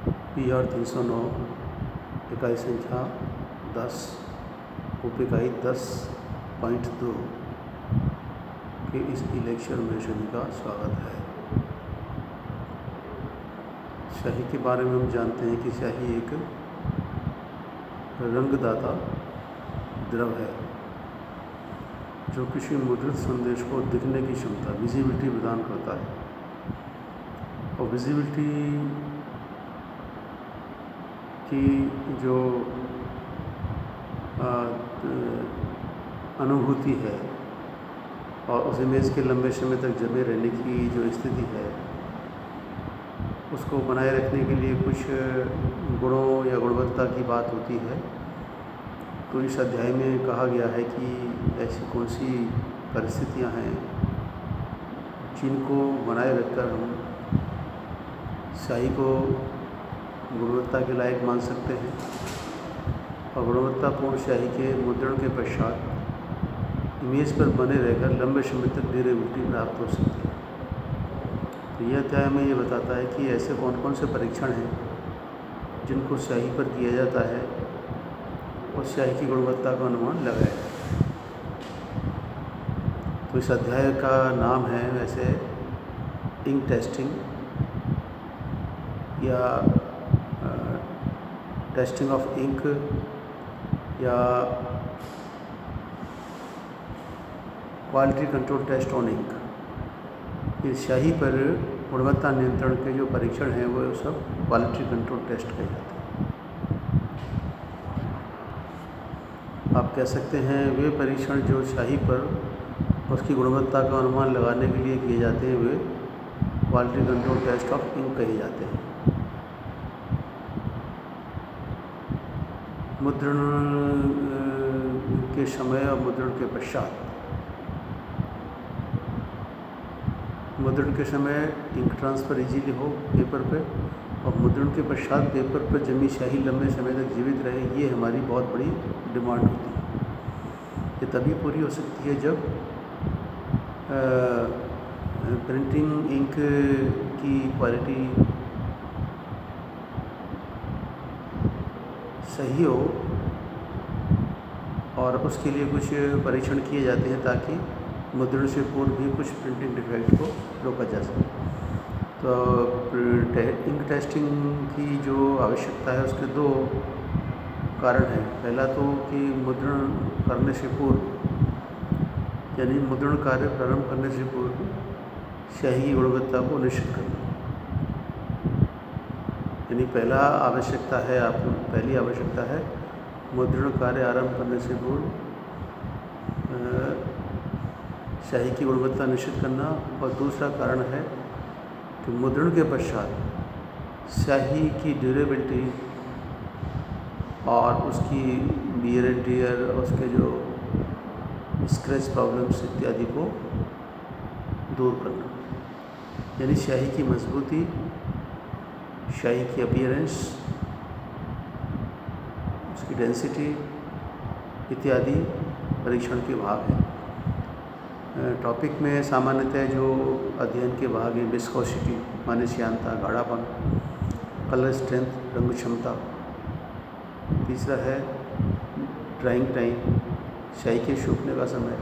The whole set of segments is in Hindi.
PR 309 इकाई संख्या 10 उप इकाई 10.2 के इस लेक्चर में सभी का स्वागत है। स्याही के बारे में हम जानते हैं कि स्याही एक रंगदाता द्रव है जो किसी मुद्रित संदेश को दिखने की क्षमता विजिबिलिटी प्रदान करता है। और विजिबिलिटी की जो अनुभूति है और उस इमेज के लंबे समय तक जमे रहने की जो स्थिति है उसको बनाए रखने के लिए कुछ गुणों या गुणवत्ता की बात होती है। तो इस अध्याय में कहा गया है कि ऐसी कौन सी परिस्थितियां हैं जिनको बनाए रखकर हम स्याही को गुणवत्ता के लायक मान सकते हैं और गुणवत्तापूर्ण स्याही के मुद्रण के पश्चात इमेज पर बने रहकर लंबे समय तक ड्यूरेबिलिटी प्राप्त हो सकती है। तो यह अध्याय में ये बताता है कि ऐसे कौन कौन से परीक्षण हैं जिनको स्याही पर किया जाता है और स्याही की गुणवत्ता का अनुमान लगाया जाता है। तो इस अध्याय का नाम है वैसे इंक टेस्टिंग या टेस्टिंग ऑफ इंक या quality control test on ink. इस स्याही पर गुणवत्ता नियंत्रण के जो परीक्षण हैं वो सब क्वालिटी कंट्रोल टेस्ट कहे जाते हैं। आप कह सकते हैं वे परीक्षण जो स्याही पर उसकी गुणवत्ता का अनुमान लगाने के लिए किए जाते हैं वे quality control test of ink कहे जाते हैं। मुद्रण के समय और मुद्रण के पश्चात। मुद्रण के समय इंक ट्रांसफ़र इजीली हो पेपर पे और मुद्रण के पश्चात पेपर पर जमी स्याही लंबे समय तक जीवित रहे, ये हमारी बहुत बड़ी डिमांड होती है। ये तभी पूरी हो सकती है जब प्रिंटिंग इंक की क्वालिटी सही हो और उसके लिए कुछ परीक्षण किए जाते हैं ताकि मुद्रण से पूर्व भी कुछ प्रिंटिंग डिफेक्ट को रोका जा सके। तो इंक टेस्टिंग की जो आवश्यकता है उसके दो कारण हैं। पहला तो कि मुद्रण करने से पूर्व यानी मुद्रण कार्य प्रारंभ करने से पूर्व स्याही की गुणवत्ता को निश्चित करना, यानी पहली आवश्यकता है मुद्रण कार्य आरंभ करने से पूर्व स्याही की गुणवत्ता निश्चित करना। और दूसरा कारण है कि मुद्रण के पश्चात स्याही की ड्यूरेबिलिटी और उसकी वियर एंड टियर, उसके जो स्क्रैच प्रॉब्लम्स इत्यादि को दूर करना, यानी स्याही की मजबूती, स्याही की अपीयरेंस, उसकी डेंसिटी इत्यादि परीक्षण के भाग हैं। टॉपिक में सामान्यतः जो अध्ययन के भाग हैं विस्कोसिटी माने श्यानता, गाढ़ापन, कलर स्ट्रेंथ, रंग क्षमता। तीसरा है ड्राइंग टाइम, स्याही के सूखने का समय,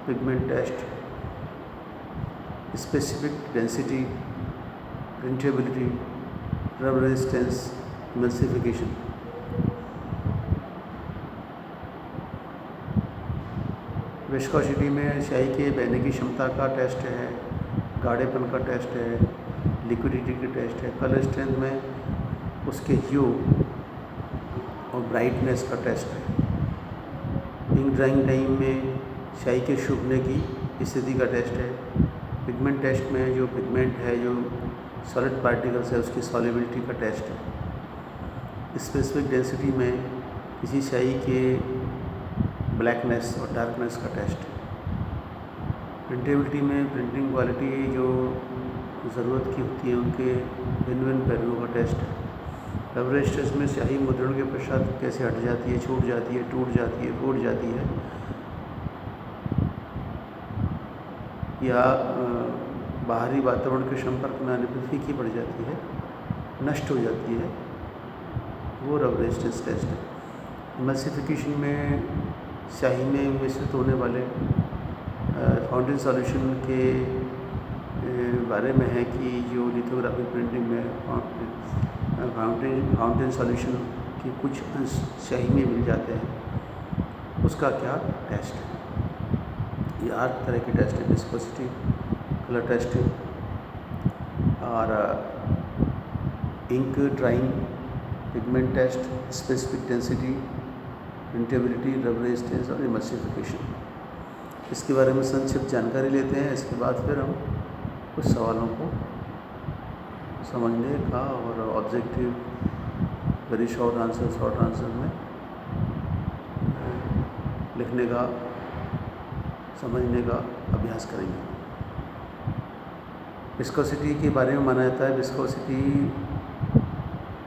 pigment test, specific density, printability, rub resistance, emulsification. Viscosity में स्याही के बहने की क्षमता का टेस्ट है, गाढ़ेपन का टेस्ट है, लिक्विडिटी की टेस्ट है। कलर स्ट्रेंथ में उसके ह्यू और ब्राइटनेस का टेस्ट है। इंक ड्राइंग टाइम में स्याही के सूखने की स्थिति का टेस्ट है। पिगमेंट टेस्ट में जो पिगमेंट है, जो सॉलिड पार्टिकल्स है, उसकी सॉल्युबिलिटी का टेस्ट है। स्पेसिफिक डेंसिटी में किसी स्याही के ब्लैकनेस और डार्कनेस का टेस्ट है। प्रिंटेबिलिटी में प्रिंटिंग क्वालिटी जो ज़रूरत की होती है उनके भिन्न भिन्न पहलुओं का टेस्ट है। रब रेजिस्टेंस में स्याही मुद्रण के पश्चात कैसे हट जाती है, छूट जाती है, टूट जाती है, फूट जाती है या बाहरी वातावरण के संपर्क में आने पर फीकी पड़ जाती है, नष्ट हो जाती है, वो रब रेजिस्टेंस टेस्ट है। इमल्सिफिकेशन में स्याही में मिश्रित होने वाले फाउंटेन सॉल्यूशन के बारे में है कि जो लिथोग्राफी प्रिंटिंग में फाउंटेन सॉल्यूशन के कुछ अंश स्याही में मिल जाते हैं, उसका क्या टेस्ट है। ये 8 तरह के टेस्ट है, विस्कोसिटी, कलर टेस्ट और ink drying, pigment test, specific density, printability, rub resistance और इमल्सिफिकेशन। इसके बारे में संक्षिप्त जानकारी लेते हैं, इसके बाद फिर हम कुछ सवालों को समझने का और ऑब्जेक्टिव वेरी शॉर्ट आंसर में लिखने का, समझने का अभ्यास करेंगे। विस्कोसिटी के बारे में माना जाता है, विस्कोसिटी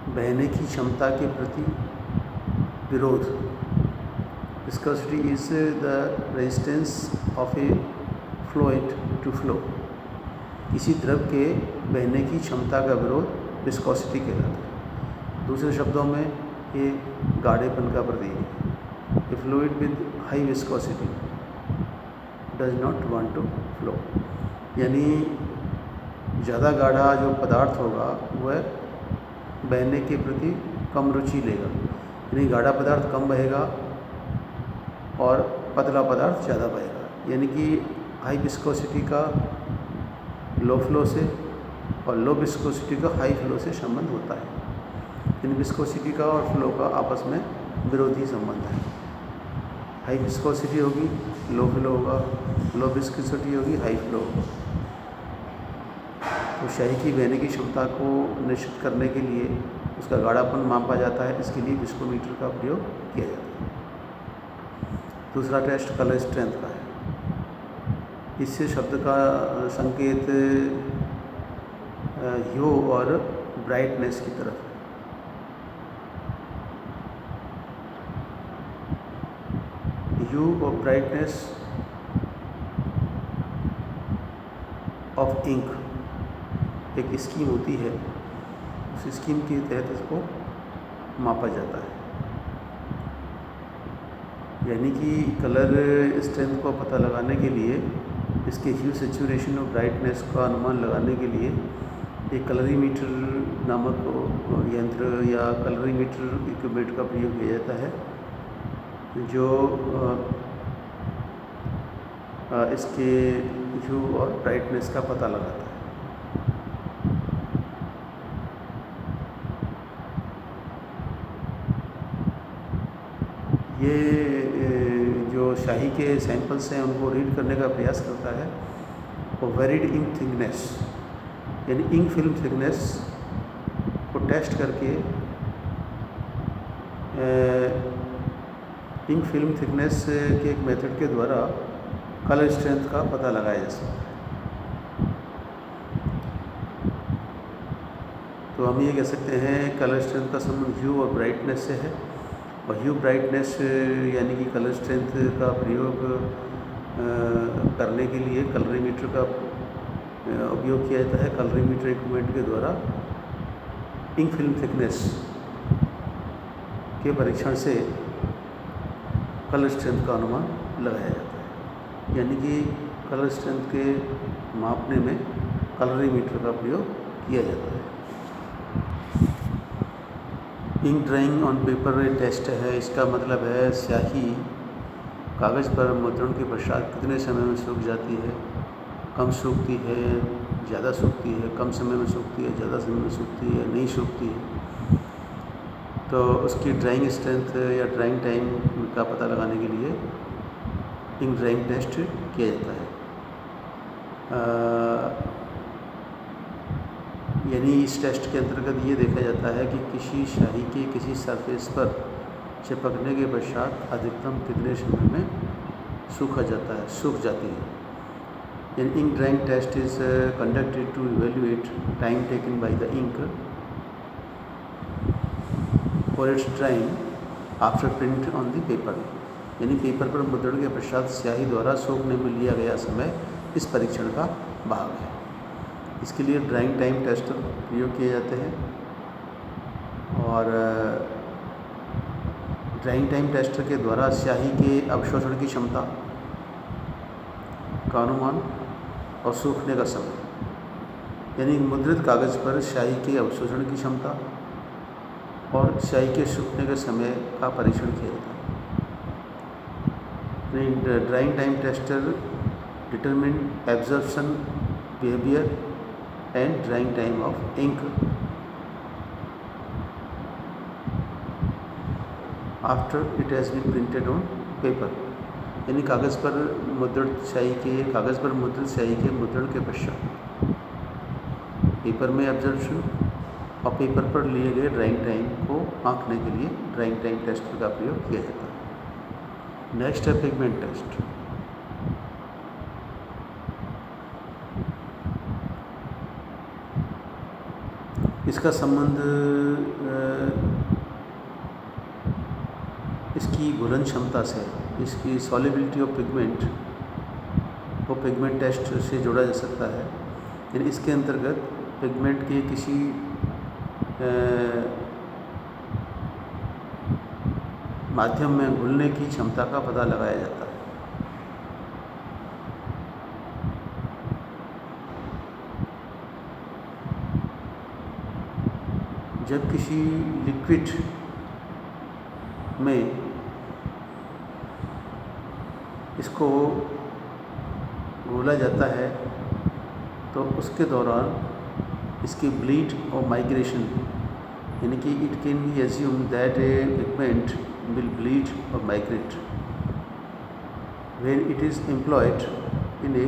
बहने की क्षमता के प्रति विरोध। Viscosity is the resistance of a fluid to flow। किसी द्रव के बहने की क्षमता का विरोध विस्कोसिटी कहलाता है। दूसरे शब्दों में ये गाढ़ेपन का प्रतीक है। A fluid with high viscosity does not want to flow, यानी ज़्यादा गाढ़ा जो पदार्थ होगा वह बहने के प्रति कम रुचि लेगा, यानी गाढ़ा पदार्थ कम बहेगा और पतला पदार्थ ज़्यादा बहेगा। यानी कि हाई विस्कोसिटी का लो फ्लो से और लो विस्कोसिटी का हाई फ्लो से संबंध होता है। इन विस्कोसिटी का और फ्लो का आपस में विरोधी संबंध है। हाई विस्कोसिटी होगी, लो फ्लो होगा, लो विस्कोसिटी होगी, हाई फ्लो होगा। तो स्याही की बहने की क्षमता को निश्चित करने के लिए उसका गाढ़ापन मापा जाता है, इसके लिए विस्कोमीटर का प्रयोग किया जाता है। दूसरा टेस्ट कलर स्ट्रेंथ का है। इससे शब्द का संकेत ह्यू और ब्राइटनेस की तरफ है। ह्यू और ब्राइटनेस ऑफ इंक एक स्कीम होती है, उस स्कीम के तहत इसको मापा जाता है। यानी कि कलर स्ट्रेंथ को पता लगाने के लिए, इसके ह्यू, सैचुरेशन और ब्राइटनेस का अनुमान लगाने के लिए एक कलरीमीटर नामक यंत्र या कलरीमीटर इक्विपमेंट का प्रयोग किया जाता है, जो इसके ह्यू और ब्राइटनेस का पता लगाता है। ये जो स्याही के सैंपल्स हैं उनको रीड करने का प्रयास करता है। और वेरिड इंक थिकनेस, यानी इंक फिल्म थिकनेस को टेस्ट करके इंक फिल्म थिकनेस के एक मेथड के द्वारा कलर स्ट्रेंथ का पता लगाया जा सकता है। तो हम ये कह सकते हैं कलर स्ट्रेंथ का संबंध ह्यू और ब्राइटनेस से है। और ह्यू ब्राइटनेस यानी कि कलर स्ट्रेंथ का प्रयोग करने के लिए कलरीमीटर का उपयोग किया जाता है। कलरीमीटर इक्विपमेंट के द्वारा इंक फिल्म थिकनेस के परीक्षण से कलर स्ट्रेंथ का अनुमान लगाया जाता है। यानी कि कलर स्ट्रेंथ के मापने में कलरीमीटर का प्रयोग किया जाता है। Ink drying on paper test है। इसका मतलब है स्याही कागज़ पर मुद्रण के पश्चात कितने समय में सूख जाती है, कम सूखती है, ज़्यादा सूखती है, कम समय में सूखती है, ज़्यादा समय में सूखती है, नहीं सूखती है। तो उसकी ड्राइंग स्ट्रेंथ या ड्राइंग टाइम का पता लगाने के लिए इंक ड्राइंग टेस्ट किया जाता है। यानी इस टेस्ट के अंतर्गत ये देखा जाता है कि किसी स्याही के किसी सरफेस पर चिपकने के पश्चात अधिकतम कितने समय में सूख जाती है। यानी ink drying test is conducted to evaluate time taken by the ink for its drying after print on the paper. यानी पेपर पर मुद्रण के पश्चात स्याही द्वारा सूखने में लिया गया समय इस परीक्षण का भाग है। इसके लिए ड्राइंग टाइम टेस्ट प्रयोग किए जाते हैं। और ड्राइंग टाइम टेस्टर के द्वारा स्याही के अवशोषण की क्षमता का अनुमान और सूखने का समय, यानी मुद्रित कागज़ पर स्याही के अवशोषण की क्षमता और स्याही के सूखने के समय का परीक्षण किया जाता है। Drying time tester determine absorption behaviour and drying time of ink after it has been printed on paper, यानी कागज़ पर मुद्रित स्याही के मुद्रण के पश्चात पेपर में एब्जॉर्प्शन और पेपर पर लिए गए ड्राइंग टाइम को आंकने के लिए ड्राइंग टाइम टेस्टर का प्रयोग किया जाता है। नेक्स्ट है पिगमेंट टेस्ट। इसका संबंध इसकी घुलन क्षमता से, इसकी सॉल्युबिलिटी ऑफ पिगमेंट को पिगमेंट टेस्ट से जोड़ा जा सकता है। यानी इसके अंतर्गत पिगमेंट के किसी माध्यम में घुलने की क्षमता का पता लगाया जाता है। जब किसी लिक्विड में इसको घोला जाता है तो उसके दौरान इसकी ब्लीड और माइग्रेशन, यानी कि it can be assume that a pigment will bleed और migrate when it is employed in a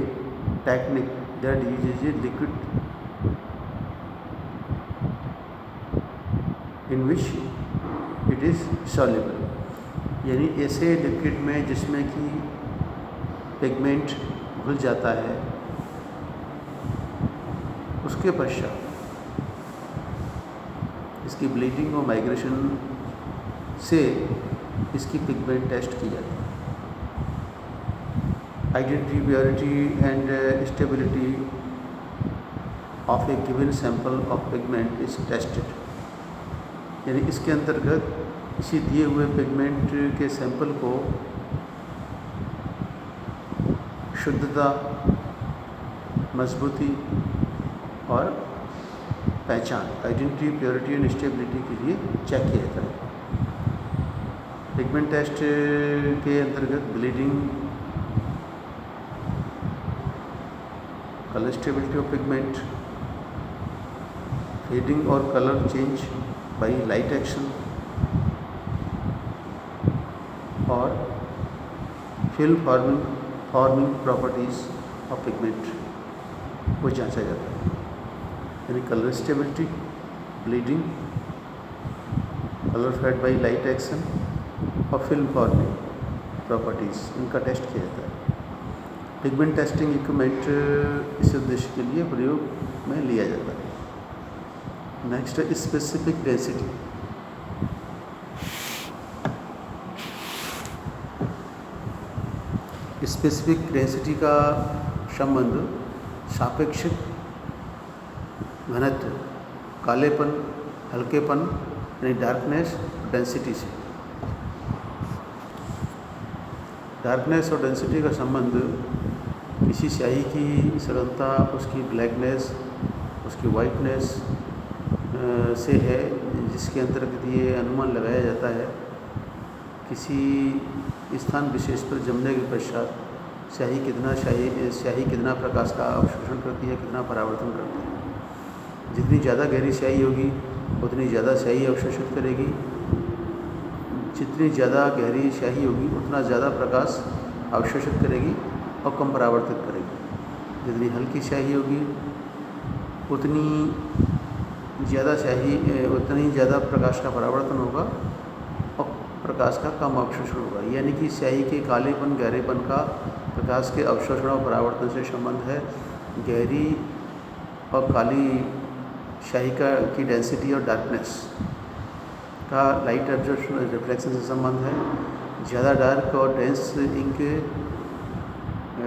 technique that uses a liquid in which it is soluble, यानी ऐसे लिक्विड में जिसमें कि पिगमेंट घुल जाता है उसके पश्चात इसकी ब्लीडिंग और माइग्रेशन से इसकी पिगमेंट टेस्ट की जाती है। Identity, purity and stability of A given sample of pigment is tested, यानी इसके अंतर्गत किसी दिए हुए पिगमेंट के सैंपल को शुद्धता, मजबूती और पहचान, आइडेंटिटी, प्योरिटी एंड स्टेबिलिटी के लिए चेक किया जाता है। पिगमेंट टेस्ट के अंतर्गत bleeding, colour stability of pigment, fading और colour change by light action और film forming properties of pigment को जांचा जाता है, यानी colour stability, bleeding, colour fade by light action और फिल्म फॉर्मिंग प्रॉपर्टीज़, इनका टेस्ट किया जाता है। पिगमेंट टेस्टिंग इक्विपमेंट इस उद्देश्य के लिए प्रयोग में लिया जाता है। नेक्स्ट है स्पेसिफिक डेंसिटी। स्पेसिफिक डेंसिटी का संबंध सापेक्षिक घनत्व, कालेपन, हल्केपन यानी डार्कनेस, डेंसिटी से। डार्कनेस और डेंसिटी का संबंध किसी स्याही की सघनता, उसकी ब्लैकनेस, उसकी वाइटनेस से है, जिसके अंतर्गत ये अनुमान लगाया जाता है किसी स्थान विशेष पर जमने के पश्चात स्याही कितना प्रकाश का अवशोषण करती है, कितना परावर्तन करती है। जितनी ज़्यादा गहरी स्याही होगी उतनी ज़्यादा स्याही अवशोषित करेगी, जितनी ज़्यादा गहरी स्याही होगी उतना ज़्यादा प्रकाश अवशोषित करेगी और कम परावर्तित करेगी। जितनी हल्की स्याही होगी उतनी ज़्यादा प्रकाश का परावर्तन होगा और प्रकाश का कम अवशोषण होगा। यानी कि स्याही के कालेपन, गहरेपन का प्रकाश के अवशोषण और परावर्तन से संबंध है। गहरी और काली स्याही की डेंसिटी और डार्कनेस का लाइट एब्जॉर्प्शन और रिफ्लेक्शन से संबंध है। ज़्यादा डार्क और dense ink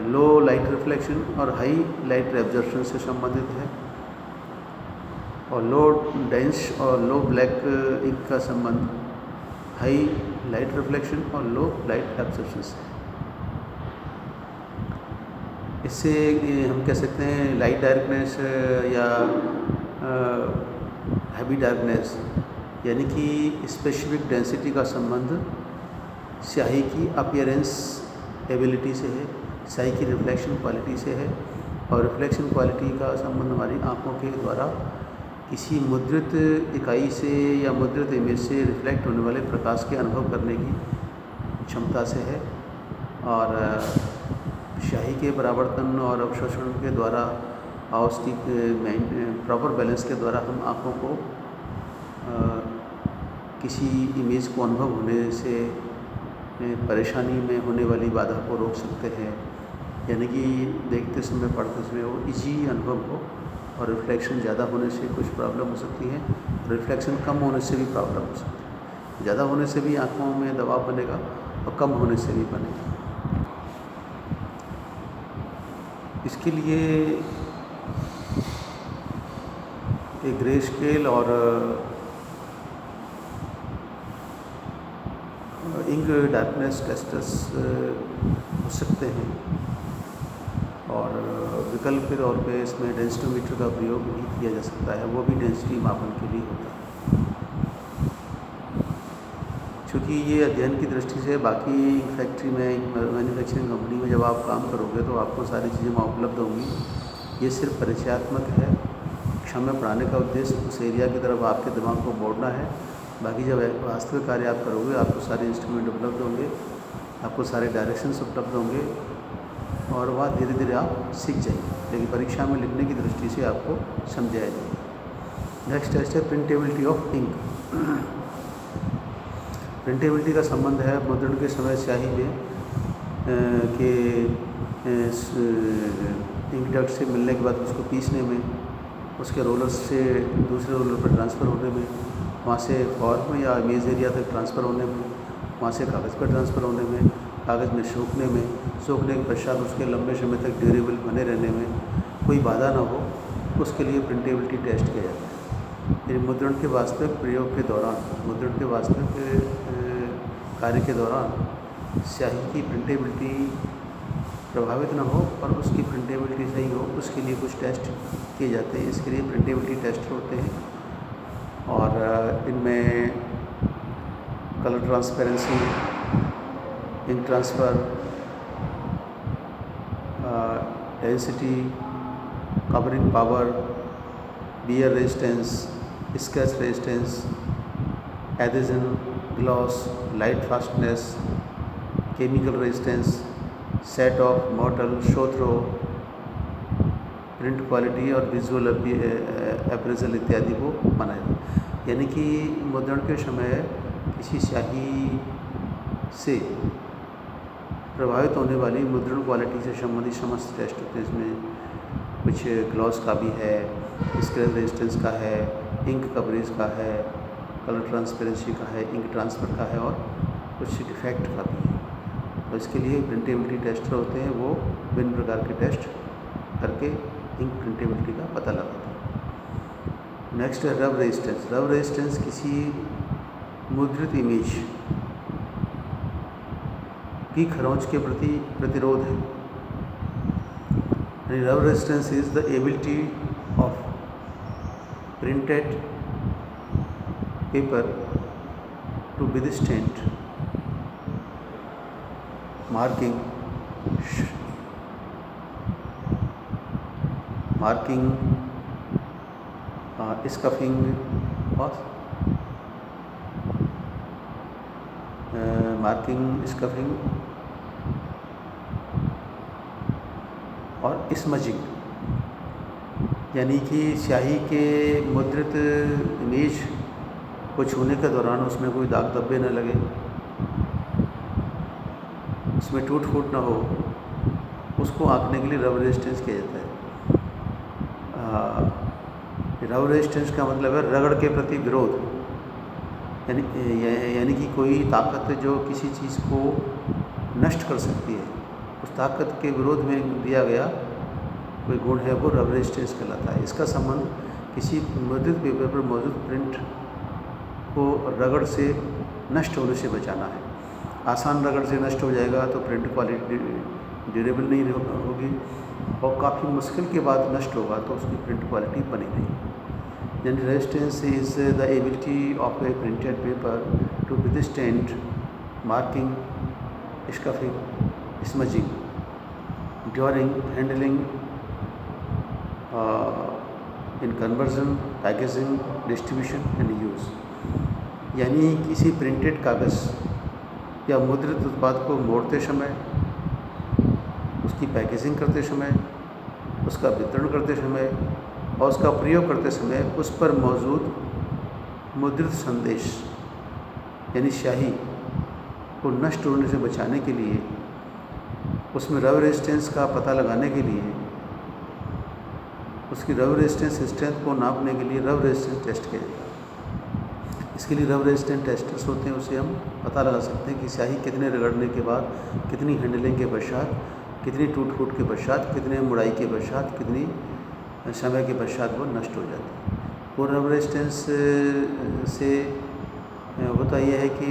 low light reflection और हाई लाइट एब्जॉर्प्शन से संबंधित है। और लो डेंस और लो ब्लैक इंक का संबंध हाई लाइट रिफ्लेक्शन और लो लाइट एब्जॉर्प्शन से। इससे हम कह सकते हैं लाइट डार्कनेस या हैवी डार्कनेस यानी कि स्पेसिफिक डेंसिटी का संबंध स्याही की अपीयरेंस एबिलिटी से है, स्याही की रिफ्लेक्शन क्वालिटी से है। और रिफ्लेक्शन क्वालिटी का संबंध हमारी आँखों के द्वारा किसी मुद्रित इकाई से या मुद्रित इमेज से रिफ्लेक्ट होने वाले प्रकाश के अनुभव करने की क्षमता से है। और स्याही के परावर्तन और अवशोषण के द्वारा और उसकी प्रॉपर बैलेंस के द्वारा हम आँखों को किसी इमेज को अनुभव होने से परेशानी में होने वाली बाधा को रोक सकते हैं, यानी कि देखते समय पढ़ते समय वो इजी अनुभव हो। और रिफ्लेक्शन ज़्यादा होने से कुछ प्रॉब्लम हो सकती है, रिफ्लेक्शन कम होने से भी प्रॉब्लम हो सकती है। ज़्यादा होने से भी आँखों में दबाव बनेगा और कम होने से भी बनेगा। इसके लिए एक ग्रे स्केल और इंक डार्कनेस टेस्टर्स हो सकते हैं। और विकल्प के तौर पे इसमें डेंसिटोमीटर का प्रयोग भी किया जा सकता है, वो भी डेंसिटी मापन के लिए होता है। चूँकि ये अध्ययन की दृष्टि से बाकी फैक्ट्री में, मैन्युफैक्चरिंग कंपनी में जब आप काम करोगे तो आपको सारी चीज़ें वहाँ उपलब्ध होंगी। ये सिर्फ परिचयात्मक है, कक्षा में पढ़ाने का उद्देश्य उस एरिया की तरफ आपके दिमाग को मोड़ना है। बाकी जब वास्तविक कार्य आप करोगे आपको सारे इंस्ट्रूमेंट उपलब्ध होंगे, आपको सारे डायरेक्शंस उपलब्ध होंगे और वह धीरे धीरे आप सीख जाएंगे, लेकिन परीक्षा में लिखने की दृष्टि से आपको समझाया जाएगा। नेक्स्ट टेस्ट है प्रिंटेबिलिटी ऑफ इंक। प्रिंटेबिलिटी का संबंध है मुद्रण के समय स्याही में के इंक डक्ट से मिलने के बाद उसको पीसने में, उसके रोलर से दूसरे रोलर पर ट्रांसफ़र होने में, वहाँ से फॉर्म या इमेज एरिया तक ट्रांसफ़र होने में, वहाँ से कागज़ पर ट्रांसफ़र होने में, कागज़ में सूखने के पश्चात उसके लंबे समय तक ड्यूरेबल बने रहने में कोई बाधा ना हो, उसके लिए प्रिंटेबिलिटी टेस्ट किया जाता है। यानी मुद्रण के वास्तविक प्रयोग के दौरान, मुद्रण के वास्तविक कार्य के दौरान स्याही की प्रिंटेबिलिटी प्रभावित ना हो और उसकी प्रिंटेबिलिटी सही हो, उसके लिए कुछ टेस्ट किए जाते हैं। इसके लिए प्रिंटेबिलिटी टेस्ट होते हैं और इनमें colour transparency, ink transfer, density, covering power, bear resistance, scratch resistance, adhesion, gloss, light fastness, chemical resistance, set off model, show through, print quality और विजुअल अप्रेजल इत्यादि को मनाया। यानी कि मुद्रण के समय किसी स्याही से प्रभावित होने वाली मुद्रण क्वालिटी से संबंधित समस्त टेस्ट होते हैं। इसमें कुछ ग्लॉस का भी है, स्क्रैच रेजिस्टेंस का है, इंक कवरेज का है, कलर ट्रांसपेरेंसी का है, इंक ट्रांसफ़र का है और कुछ डिफेक्ट का भी है। तो इसके लिए प्रिंटेबिलिटी टेस्टर होते हैं, वो विभिन्न प्रकार के टेस्ट करके इंक प्रिंटेबिलिटी का पता लगाते हैं। नेक्स्ट है रब रेजिस्टेंस। रब रेजिस्टेंस किसी मुद्रित इमेज की खरोंच के प्रति प्रतिरोध है। रब resistance is the ability of printed paper to withstand marking, scuffing और स्कफिंग और स्मजिंग, यानी कि स्याही के मुद्रित इमेज को छूने के दौरान उसमें कोई दाग धब्बे न लगे, उसमें टूट फूट ना हो, उसको आंकने के लिए रब रेजिस्टेंस किया जाता है। रब रेजिस्टेंस का मतलब है रगड़ के प्रति विरोध, यानी कि कोई ताकत जो किसी चीज़ को नष्ट कर सकती है, उस ताकत के विरोध में दिया गया कोई गुण है, वो रब रेजिस्टेंस कहलाता है। इसका संबंध किसी मुद्रित पेपर पर मौजूद प्रिंट को रगड़ से नष्ट होने से बचाना है। आसान रगड़ से नष्ट हो जाएगा तो प्रिंट क्वालिटी ड्यूरेबल नहीं होगी, और काफ़ी मुश्किल के बाद नष्ट होगा तो उसकी प्रिंट क्वालिटी बनी रहेगी। यानी resistance is the ability of a printed paper to withstand marking, scuffing, smudging during handling in conversion, packaging, distribution and use. यानी किसी प्रिंटेड कागज़ या मुद्रित उत्पाद को मोड़ते समय, उसकी पैकेजिंग करते समय, उसका वितरण करते समय और उसका प्रयोग करते समय उस पर मौजूद मुद्रित संदेश यानी स्याही को नष्ट होने से बचाने के लिए, उसमें रब रेजिस्टेंस का पता लगाने के लिए, उसकी रब रेजिस्टेंस स्ट्रेंथ को नापने के लिए रब रेजिस्टेंस टेस्ट किया जाता है। इसके लिए रब रेजिस्टेंस टेस्टर्स होते हैं, उससे हम पता लगा सकते हैं कि स्याही कितने रगड़ने के बाद, कितनी हैंडलिंग के पश्चात, कितनी टूट फूट के पश्चात, कितने मुड़ाई के पश्चात, कितनी समय के पश्चात वो नष्ट हो जाती है। वो रब रेजिस्टेंस से होता यह है कि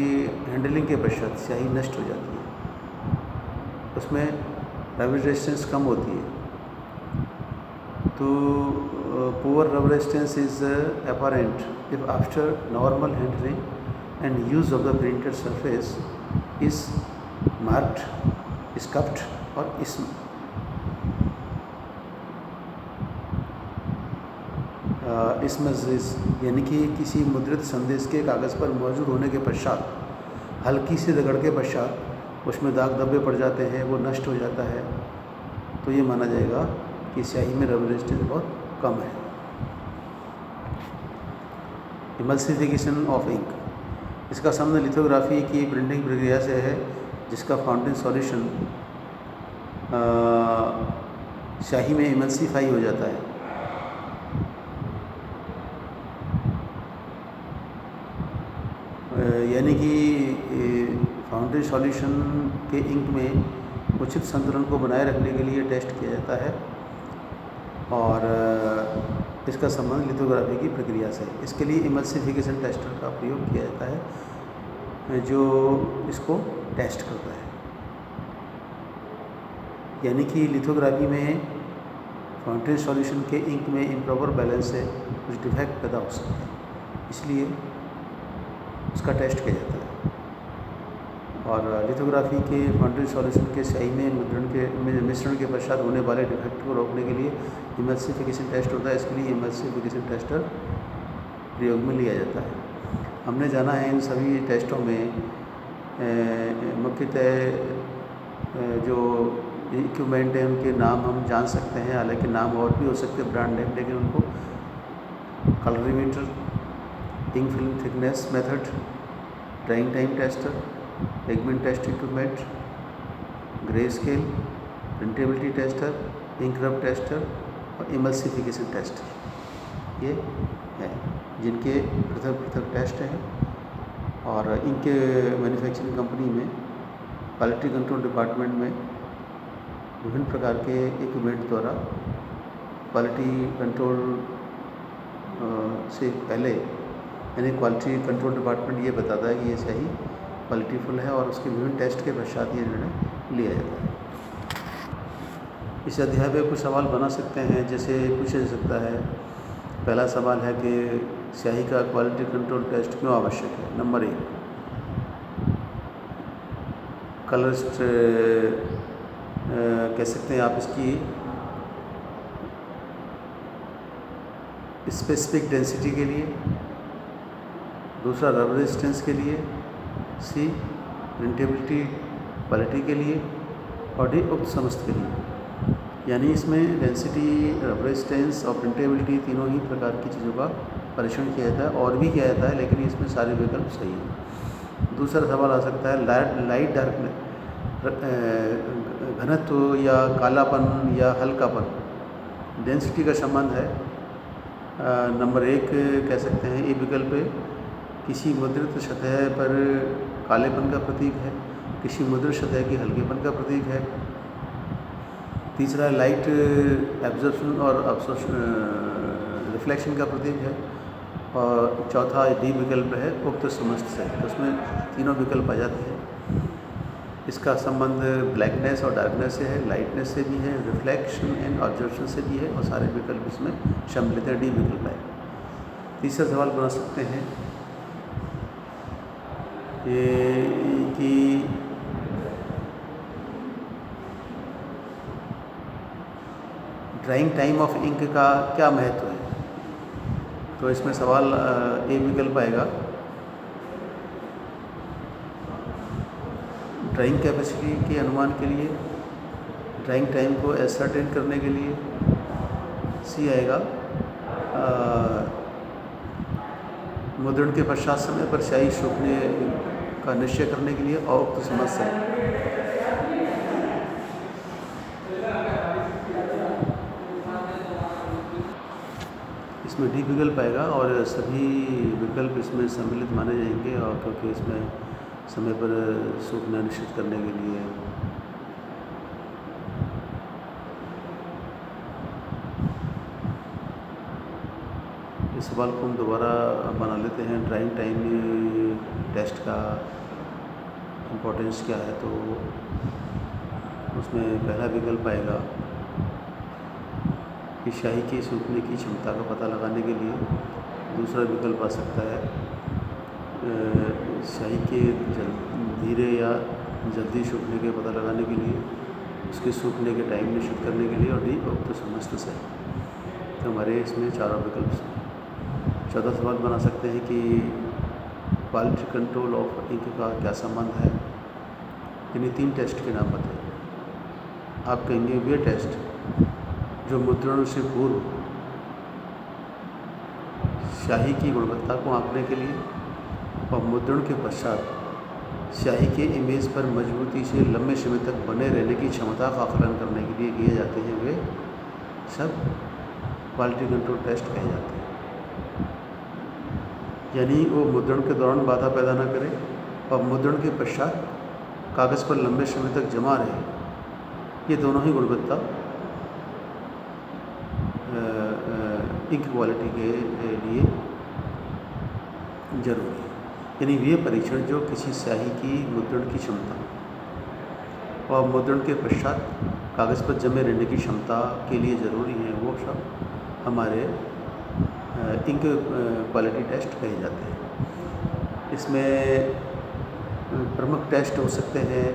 हैंडलिंग के पश्चात स्याही नष्ट हो जाती है, उसमें रब रेजिस्टेंस कम होती है। तो poor rub resistance is apparent if after normal handling and use of the printed surface is marked, scuffed और इसमें यानी कि किसी मुद्रित संदेश के कागज़ पर मौजूद होने के पश्चात हल्की से रगड़ के पश्चात उसमें दाग धब्बे पड़ जाते हैं, वो नष्ट हो जाता है, तो ये माना जाएगा कि स्याही में रब रेजिस्टेंस बहुत कम है। इमल्सिफिकेशन ऑफ इंक, इसका संबंध लिथोग्राफी की प्रिंटिंग प्रक्रिया से है, जिसका फाउंटेन सॉल्यूशन स्याही में इमल्सिफाई हो जाता है। यानी कि फाउंटेन सॉल्यूशन के इंक में उचित संतुलन को बनाए रखने के लिए टेस्ट किया जाता है, और इसका संबंध लिथोग्राफी की प्रक्रिया से है। इसके लिए इमल्सिफिकेशन टेस्टर का प्रयोग किया जाता है, जो इसको टेस्ट करता है। यानी कि लिथोग्राफी में फाउंटेन सॉल्यूशन के इंक में इम्प्रॉपर बैलेंस से कुछ डिफेक्ट पैदा हो सकते हैं, इसलिए उसका टेस्ट किया जाता है। और लिथोग्राफी के फाउंटेन सॉल्यूशन के स्याही में मिश्रण के पश्चात होने वाले डिफेक्ट को रोकने के लिए इमल्सिफिकेशन टेस्ट होता है। इसके लिए इमल्सिफिकेशन टेस्टर प्रयोग में लिया जाता है। हमने जाना है इन सभी टेस्टों में मुख्यतः जो इक्विपमेंट हैं उनके नाम हम जान सकते हैं, हालांकि नाम और भी हो सकते हैं ब्रांड नेम, लेकिन उनको colorimeter, ink film thickness method, drying time tester, pigment test equipment, grey scale, printability tester, ink rub tester और इमल्सिफिकेशन टेस्टर, ये है जिनके पृथक पृथक टेस्ट हैं। और इनके मैन्युफैक्चरिंग कंपनी में क्वालिटी कंट्रोल डिपार्टमेंट में विभिन्न प्रकार के इक्विपमेंट द्वारा क्वालिटी कंट्रोल से पहले, यानी क्वालिटी कंट्रोल डिपार्टमेंट ये बताता है कि ये स्याही क्वालिटीफुल है, और उसके विभिन्न टेस्ट के पश्चात ये निर्णय लिया जाता है। इस अध्याय में कुछ सवाल बना सकते हैं, जैसे पूछा जा सकता है, पहला सवाल है कि स्याही का क्वालिटी कंट्रोल टेस्ट क्यों आवश्यक है। नंबर 1, कलरिस्ट कह सकते हैं आप इसकी स्पेसिफिक डेंसिटी के लिए, दूसरा रब रेजिस्टेंस के लिए, सी प्रिंटेबिलिटी क्वालिटी के लिए, और डी उक्त समस्त के लिए। यानी इसमें डेंसिटी, रब रेजिस्टेंस और प्रिंटेबिलिटी तीनों ही प्रकार की चीज़ों का परीक्षण किया जाता है, और भी किया जाता है, लेकिन इसमें सारे विकल्प सही हैं। दूसरा सवाल आ सकता है लाइट डार्क घनत्व या कालापन या हल्कापन, डेंसिटी का संबंध है। नंबर 1 कह सकते हैं ये विकल्प किसी मुद्रित सतह पर कालेपन का प्रतीक है, किसी मुद्रित सतह की हल्केपन का प्रतीक है। तीसरा लाइट एब्जॉर्प्शन और रिफ्लेक्शन का प्रतीक है। और चौथा डी विकल्प है उक्त समस्त से, तो उसमें तीनों विकल्प आ जाते हैं। इसका संबंध ब्लैकनेस और डार्कनेस से है, लाइटनेस से भी है, रिफ्लेक्शन एंड ऑब्जर्वेशन से भी है, और सारे विकल्प इसमें सम्मिलित है, डी विकल्प है। तीसरा सवाल बना सकते हैं ये कि ड्राइंग टाइम ऑफ इंक का क्या महत्व है। तो इसमें सवाल ए विकल्प आएगा। ड्राइंग कैपेसिटी के अनुमान के लिए, ड्राइंग टाइम को एसर्टेन करने के लिए। सी आएगा मुद्रण के पश्चात समय पर स्याही सूखने का निश्चय करने के लिए, और उक्त समस्या। इसमें डी विकल्प आएगा और सभी विकल्प इसमें सम्मिलित माने जाएंगे, और क्योंकि इसमें समय पर सूखना निश्चित करने के लिए। इस सवाल को हम दोबारा बना लेते हैं। ड्राइंग टाइम टेस्ट का इम्पोर्टेंस क्या है, तो उसमें पहला विकल्प आएगा कि स्याही के सूखने की क्षमता का पता लगाने के लिए। दूसरा विकल्प आ सकता है स्याही के धीरे या जल्दी सूखने के पता लगाने के लिए, उसके सूखने के टाइम निश्चित करने के लिए, और डी उक्त समस्त से। तो हमारे इसमें चारों विकल्प हैं। चौथा सवाल बना सकते हैं कि क्वालिटी कंट्रोल ऑफ इंक का क्या संबंध है। इन्हीं 3 टेस्ट के नाम बताइए। आप कहेंगे वे टेस्ट जो मुद्रण से पूर्व स्याही की गुणवत्ता को आंकने के लिए और मुद्रण के पश्चात स्याही के इमेज पर मजबूती से लंबे समय तक बने रहने की क्षमता का आकलन करने के लिए किए जाते हैं, वे सब क्वालिटी कंट्रोल टेस्ट कहे जाते हैं। यानी वो मुद्रण के दौरान बाधा पैदा न करे और मुद्रण के पश्चात कागज़ पर लंबे समय तक जमा रहे। ये दोनों ही गुणवत्ता इंक क्वालिटी के लिए जरूरी है। यानी वे परीक्षण जो किसी स्याही की मुद्रण की क्षमता और मुद्रण के पश्चात कागज़ पर जमे रहने की क्षमता के लिए ज़रूरी हैं, वो सब हमारे इंक क्वालिटी टेस्ट कहे जाते हैं। इसमें प्रमुख टेस्ट हो सकते हैं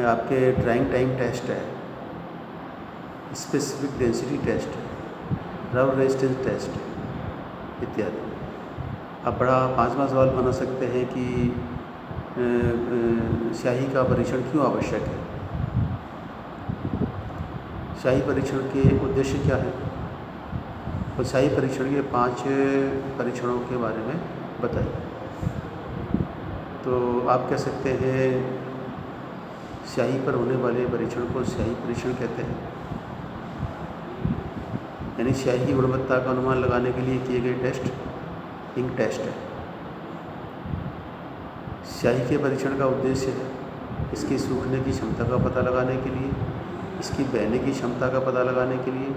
आपके ड्राइंग टाइम टेस्ट है, स्पेसिफिक डेंसिटी टेस्ट है, रब रेजिस्टेंस टेस्ट है इत्यादि। अब बड़ा 5वां सवाल बना सकते हैं कि स्याही का परीक्षण क्यों आवश्यक है। स्याही परीक्षण के उद्देश्य क्या है। तो स्याही परीक्षण के 5 परीक्षणों के बारे में बताइए। तो आप कह सकते हैं स्याही पर होने वाले परीक्षण को स्याही परीक्षण कहते हैं। यानी स्याही की गुणवत्ता का अनुमान लगाने के लिए किए गए टेस्ट इंक टेस्ट है। स्याही के परीक्षण का उद्देश्य है इसकी सूखने की क्षमता का पता लगाने के लिए, इसकी बहने की क्षमता का पता लगाने के लिए,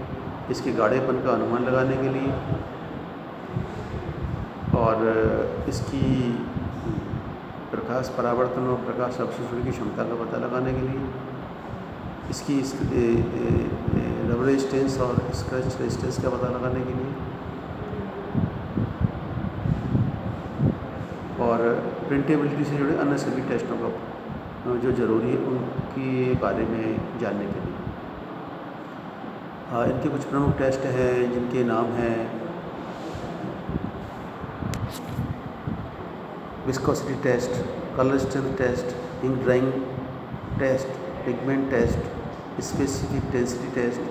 इसके गाढ़ेपन का अनुमान लगाने के लिए, और इसकी प्रकाश परावर्तन और प्रकाश अवशोषण की क्षमता का पता लगाने के लिए, इसकी रब रेजिस्टेंस और स्क्रैच रेजिस्टेंस का पता लगाने के लिए, और प्रिंटेबिलिटी से जुड़े अन्य सभी टेस्टों का जो ज़रूरी है उनके बारे में जानने के लिए। इनके कुछ प्रमुख टेस्ट हैं जिनके नाम हैं viscosity test, colour strength test, ink drying test, pigment test, specific density test,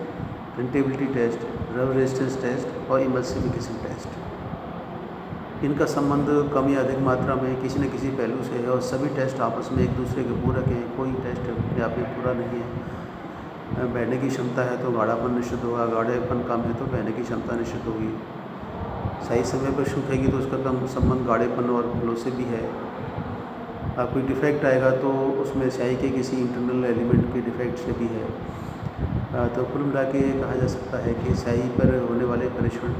printability test, rub resistance test और इमल्सिफिकेशन टेस्ट। इनका संबंध कम या अधिक मात्रा में किसी न किसी पहलू से है और सभी टेस्ट आपस में एक दूसरे के पूरक हैं। कोई टेस्ट अपने आप में पूरा नहीं है। बहने की क्षमता है तो गाढ़ापन निश्चित होगा, गाढ़ेपन कम है तो बहने की क्षमता निश्चित होगी। सही समय पर सूखेगी तो उसका कम संबंध गाढ़ेपन और फ्लो से भी है। कोई डिफेक्ट आएगा तो उसमें स्याही के किसी इंटरनल एलिमेंट के डिफेक्ट से भी है। तो कुल मिला के कहा जा सकता है कि स्याही पर होने वाले परीक्षण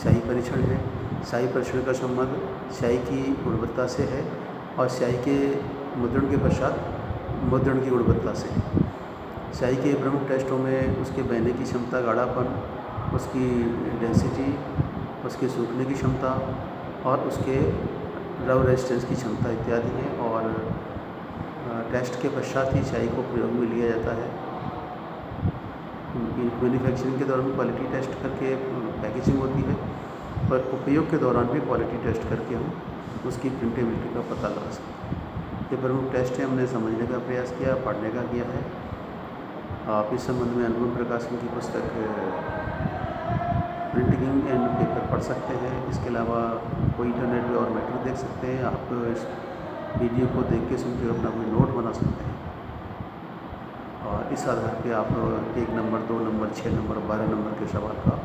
स्याही परीक्षण है। स्याही परीक्षण का संबंध स्याही की गुणवत्ता से है और स्याही के मुद्रण के पश्चात मुद्रण की गुणवत्ता से। स्याही के प्रमुख टेस्टों में उसके बहने की क्षमता, गाढ़ापन, उसकी डेंसिटी, उसके सूखने की क्षमता और उसके रव रेजिस्टेंस की क्षमता इत्यादि हैं। और टेस्ट के पश्चात ही स्याही को प्रयोग में लिया जाता है। मैन्युफैक्चरिंग के दौरान क्वालिटी टेस्ट करके पैकेजिंग होती है, पर उपयोग के दौरान भी क्वालिटी टेस्ट करके हम उसकी प्रिंटेबिलिटी का पता लगा सकते हैं। ये प्रमुख टेस्ट है, हमने समझने का प्रयास किया, पढ़ने का किया है। आप इस संबंध में अनुपम प्रकाशन की पुस्तक प्रिंटिंग एंड पेपर पढ़ सकते हैं। इसके अलावा कोई इंटरनेट पे और मैटर देख सकते हैं। आप इस वीडियो को देख के सुन के अपना कोई नोट बना सकते हैं और इस आधार पे आप 1 नंबर, 2 नंबर, 6 नंबर, 12 नंबर के सवाल का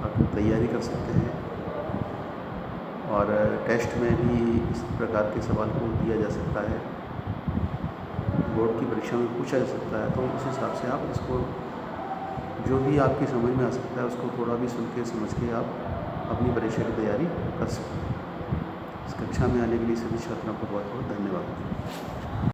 आप तैयारी कर सकते हैं। और टेस्ट में भी इस प्रकार के सवाल को दिया जा सकता है, बोर्ड की परीक्षा में पूछा जा सकता है। तो उस हिसाब से आप इसको जो भी आपकी समझ में आ सकता है उसको थोड़ा भी सुन के समझ के आप अपनी परीक्षा की तैयारी कर सकते हैं। इस कक्षा में आने के लिए सभी छात्रों को बहुत बहुत धन्यवाद।